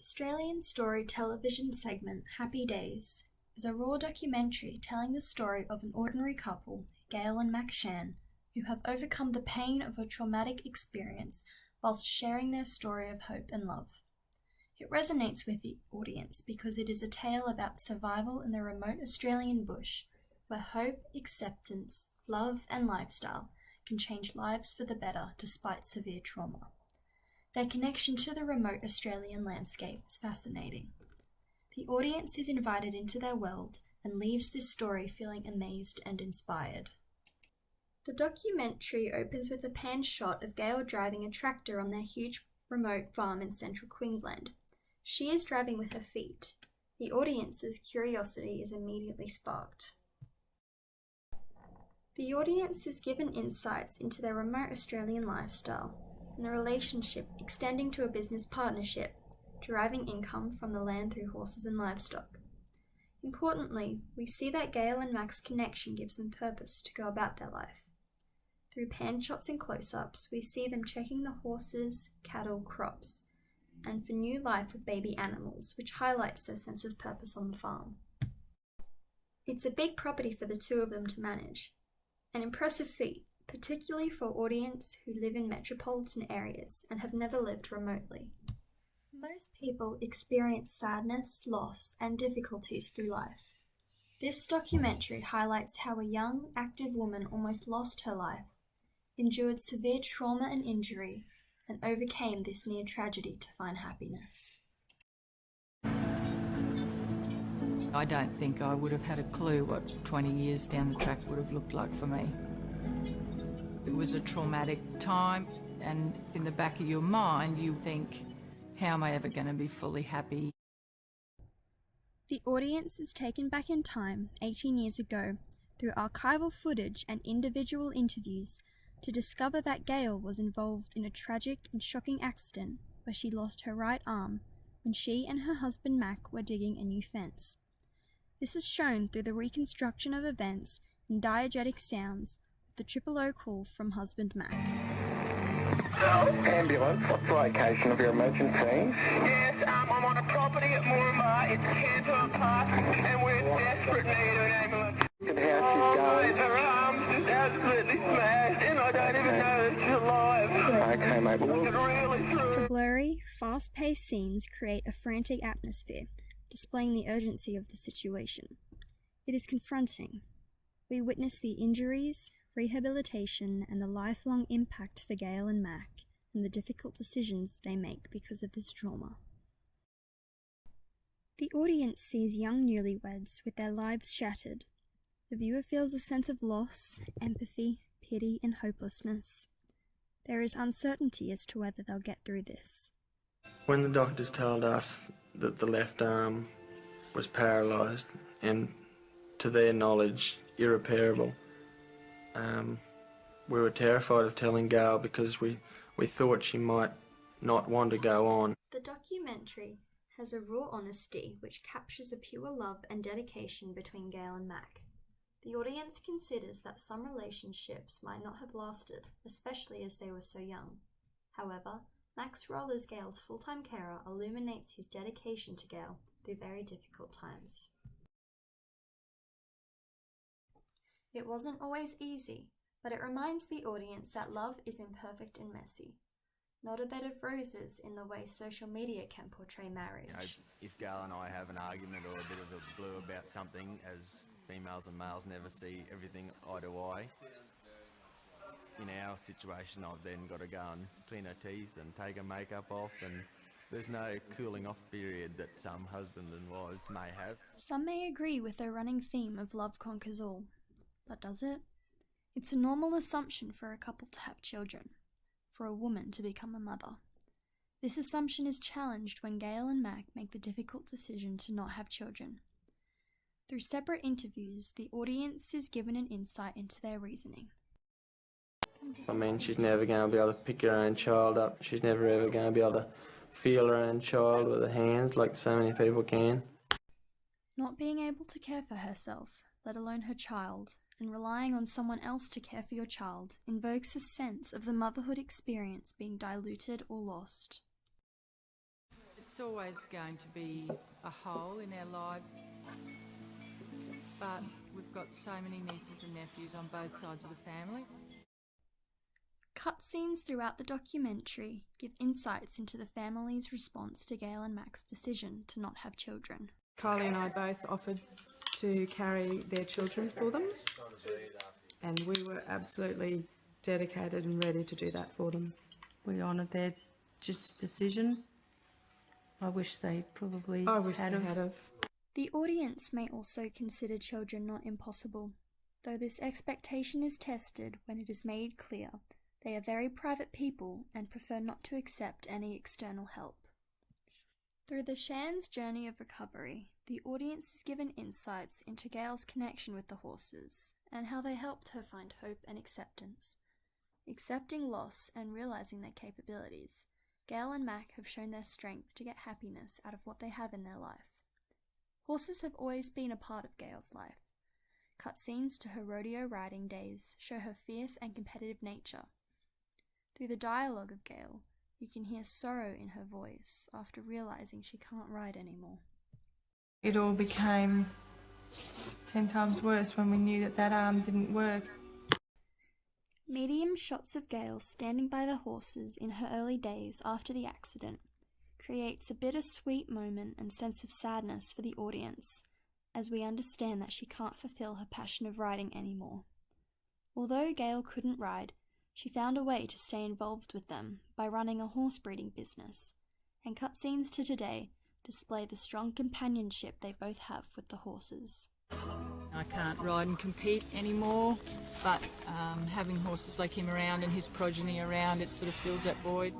Australian story television segment Happy Days is a raw documentary telling the story of an ordinary couple, Gail and Mac Shan, who have overcome the pain of a traumatic experience whilst sharing their story of hope and love. It resonates with the audience because it is a tale about survival in the remote Australian bush, where hope, acceptance, love and lifestyle can change lives for the better despite severe trauma. Their connection to the remote Australian landscape is fascinating. The audience is invited into their world and leaves this story feeling amazed and inspired. The documentary opens with a pan shot of Gail driving a tractor on their huge remote farm in central Queensland. She is driving with her feet. The audience's curiosity is immediately sparked. The audience is given insights into their remote Australian lifestyle and the relationship extending to a business partnership, deriving income from the land through horses and livestock. Importantly, we see that Gail and Mac's connection gives them purpose to go about their life. Through pan shots and close-ups, we see them checking the horses, cattle, crops, and for new life with baby animals, which highlights their sense of purpose on the farm. It's a big property for the two of them to manage, an impressive feat, particularly for audience who live in metropolitan areas and have never lived remotely. Most people experience sadness, loss, and difficulties through life. This documentary highlights how a young, active woman almost lost her life, endured severe trauma and injury, and overcame this near tragedy to find happiness. I don't think I would have had a clue what 20 years down the track would have looked like for me. It was a traumatic time, and in the back of your mind you think, how am I ever going to be fully happy? The audience is taken back in time 18 years ago through archival footage and individual interviews to discover that Gail was involved in a tragic and shocking accident where she lost her right arm when she and her husband Mac were digging a new fence. This is shown through the reconstruction of events and diegetic sounds with the triple O call from husband Mac. Ambulance, what's the location of your emergency? Yes, I'm on a property at Moorama. It's Cantor Park, and we're in desperate need of an ambulance. And how she's going? Her arm's just absolutely smashed, and I don't even know if she's alive. Okay, mate. It's really true. The blurry, fast-paced scenes create a frantic atmosphere, displaying the urgency of the situation. It is confronting. We witness the injuries, rehabilitation, and the lifelong impact for Gail and Mac, and the difficult decisions they make because of this trauma. The audience sees young newlyweds with their lives shattered. The viewer feels a sense of loss, empathy, pity, and hopelessness. There is uncertainty as to whether they'll get through this. When the doctors told us that the left arm was paralysed and, to their knowledge, irreparable, we were terrified of telling Gail because we thought she might not want to go on. The documentary has a raw honesty which captures a pure love and dedication between Gail and Mac. The audience considers that some relationships might not have lasted, especially as they were so young. However, Mac's role as Gail's full-time carer illuminates his dedication to Gail through very difficult times. It wasn't always easy, but it reminds the audience that love is imperfect and messy. Not a bed of roses in the way social media can portray marriage. You know, if Gail and I have an argument or a bit of a blue about something, as females and males never see everything eye to eye, in our situation I've then got to go and clean her teeth and take her makeup off, and there's no cooling off period that some husbands and wives may have. Some may agree with the running theme of love conquers all, but does it? It's a normal assumption for a couple to have children, for a woman to become a mother. This assumption is challenged when Gail and Mac make the difficult decision to not have children. Through separate interviews, the audience is given an insight into their reasoning. I mean, she's never going to be able to pick her own child up. She's never ever going to be able to feel her own child with her hands like so many people can. Not being able to care for herself, let alone her child, and relying on someone else to care for your child invokes a sense of the motherhood experience being diluted or lost. It's always going to be a hole in our lives, but we've got so many nieces and nephews on both sides of the family. Cutscenes throughout the documentary give insights into the family's response to Gail and Mac's decision to not have children. Kylie and I both offered to carry their children for them, and we were absolutely dedicated and ready to do that for them. We honoured their decision. I wish they probably had have. The audience may also consider children not impossible, though this expectation is tested when it is made clear they are very private people and prefer not to accept any external help. Through the Shan's journey of recovery, the audience is given insights into Gail's connection with the horses and how they helped her find hope and acceptance. Accepting loss and realising their capabilities, Gail and Mac have shown their strength to get happiness out of what they have in their life. Horses have always been a part of Gail's life. Cutscenes to her rodeo riding days show her fierce and competitive nature. Through the dialogue of Gail, you can hear sorrow in her voice after realising she can't ride anymore. It all became 10 times worse when we knew that that arm didn't work. Medium shots of Gail standing by the horses in her early days after the accident creates a bittersweet moment and sense of sadness for the audience as we understand that she can't fulfill her passion of riding anymore. Although Gail couldn't ride, she found a way to stay involved with them by running a horse breeding business, and cutscenes to today display the strong companionship they both have with the horses. I can't ride and compete anymore, but having horses like him around and his progeny around, it sort of fills that void.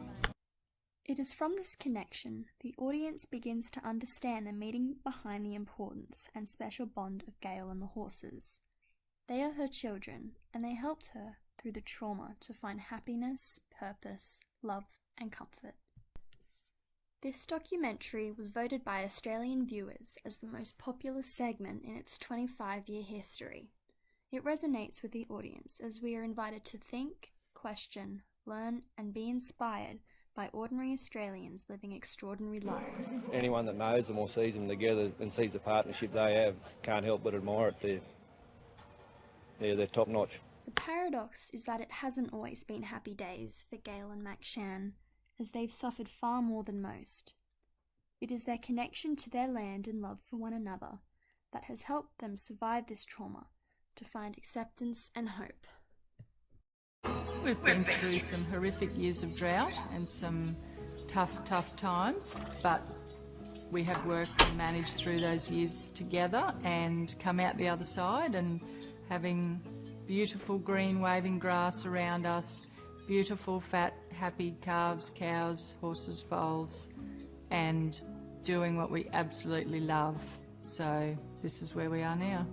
It is from this connection the audience begins to understand the meaning behind the importance and special bond of Gail and the horses. They are her children, and they helped her through the trauma to find happiness, purpose, love, and comfort. This documentary was voted by Australian viewers as the most popular segment in its 25-year history. It resonates with the audience as we are invited to think, question, learn, and be inspired by ordinary Australians living extraordinary lives. Anyone that knows them or sees them together and sees the partnership they have can't help but admire it. They're top notch. The paradox is that it hasn't always been happy days for Gail and Mac Shan, as they've suffered far more than most. It is their connection to their land and love for one another that has helped them survive this trauma to find acceptance and hope. We've been through some horrific years of drought and some tough times, but we have worked and managed through those years together and come out the other side, and having beautiful green waving grass around us, beautiful fat happy calves, cows, horses, foals, and doing what we absolutely love. So this is where we are now.